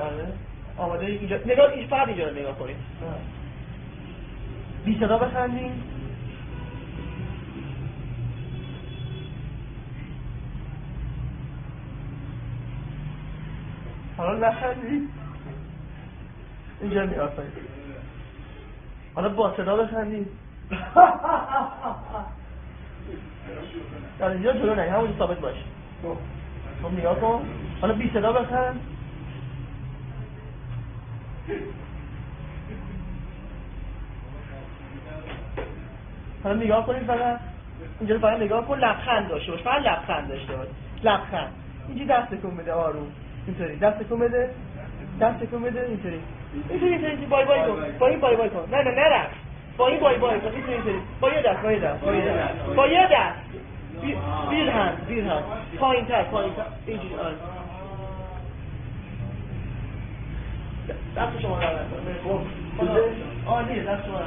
آره آماده اینجا نگاه این فقط اینجا رو نگاه کنید بی صدا بخندیم حالا نخندید اینجا نگاه کنید حالا با صدا بخندید در اینجا جلو نگه همونجا ثابت باش خب نگاه کن حالا بی صدا بخند حالا نگاه کنید فقط اینجا فقط نگاه کن لبخند داشته باش فقط لبخند داشته باش لبخند اینجا دست تکون بده آروم اینطوری دست تکون بده اینطوری بای بای کن با این بای بای کن نه نرفت با این بای بای کن اینطوری با یه دست بیر هند پایین تر اینجوری دست شما رو عالیه دست شما رو